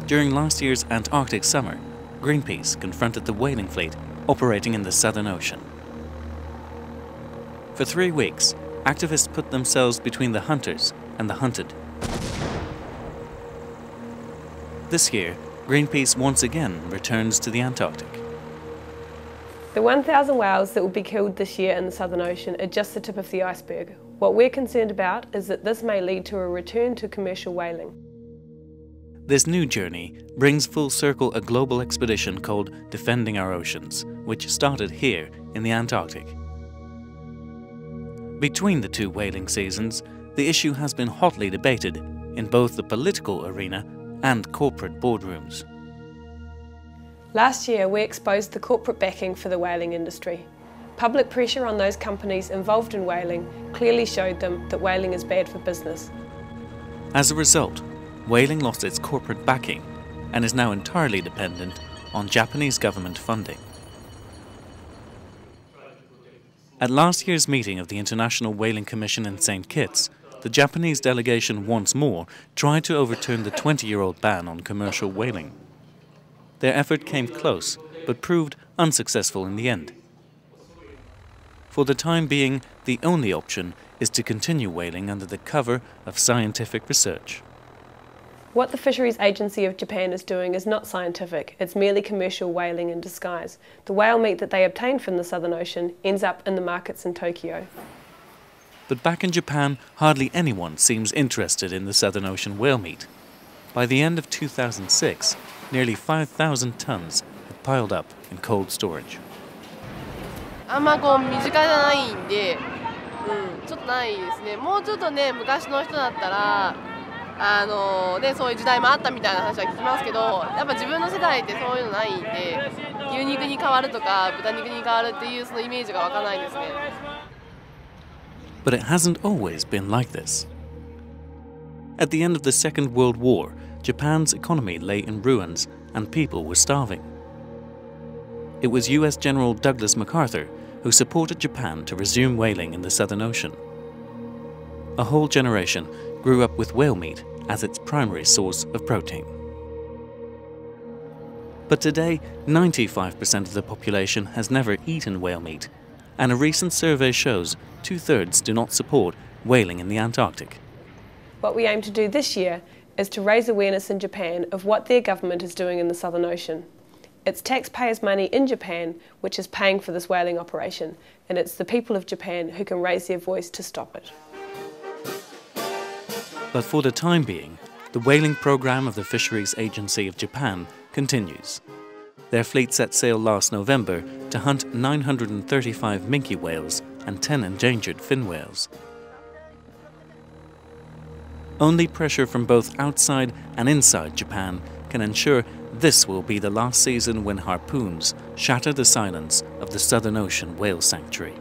During last year's Antarctic summer, Greenpeace confronted the whaling fleet operating in the Southern Ocean. For 3 weeks, activists put themselves between the hunters and the hunted. This year, Greenpeace once again returns to the Antarctic. The 1,000 whales that will be killed this year in the Southern Ocean are just the tip of the iceberg. What we're concerned about is that this may lead to a return to commercial whaling. This new journey brings full circle a global expedition called Defending Our Oceans, which started here in the Antarctic. Between the two whaling seasons, the issue has been hotly debated in both the political arena and corporate boardrooms. Last year, we exposed the corporate backing for the whaling industry. Public pressure on those companies involved in whaling clearly showed them that whaling is bad for business. As a result, whaling lost its corporate backing and is now entirely dependent on Japanese government funding. At last year's meeting of the International Whaling Commission in St. Kitts, the Japanese delegation once more tried to overturn the 20-year-old ban on commercial whaling. Their effort came close, but proved unsuccessful in the end. For the time being, the only option is to continue whaling under the cover of scientific research. What the Fisheries Agency of Japan is doing is not scientific, it's merely commercial whaling in disguise. The whale meat that they obtain from the Southern Ocean ends up in the markets in Tokyo. But back in Japan, hardly anyone seems interested in the Southern Ocean whale meat. By the end of 2006, nearly 5,000 tons had piled up in cold storage. あんまこう身近じゃないんで、ちょっとないですね。もうちょっとね、昔の人だったら、そういう時代もあったみたいな話は聞きますけど、やっぱ自分の世代ってそういうのないんで、牛肉に変わるとか豚肉に変わるっていうそのイメージが湧かないですね。But it hasn't always been like this. At the end of the Second World War, Japan's economy lay in ruins and people were starving. It was US General Douglas MacArthur who supported Japan to resume whaling in the Southern Ocean. A whole generation grew up with whale meat as its primary source of protein. But today, 95% of the population has never eaten whale meat, and a recent survey shows 2/3 do not support whaling in the Antarctic. What we aim to do this year is to raise awareness in Japan of what their government is doing in the Southern Ocean. It's taxpayers' money in Japan which is paying for this whaling operation, and it's the people of Japan who can raise their voice to stop it. But for the time being, the whaling program of the Fisheries Agency of Japan continues. Their fleet set sail last November to hunt 935 minke whales and 10 endangered fin whales. Only pressure from both outside and inside Japan can ensure this will be the last season when harpoons shatter the silence of the Southern Ocean whale sanctuary.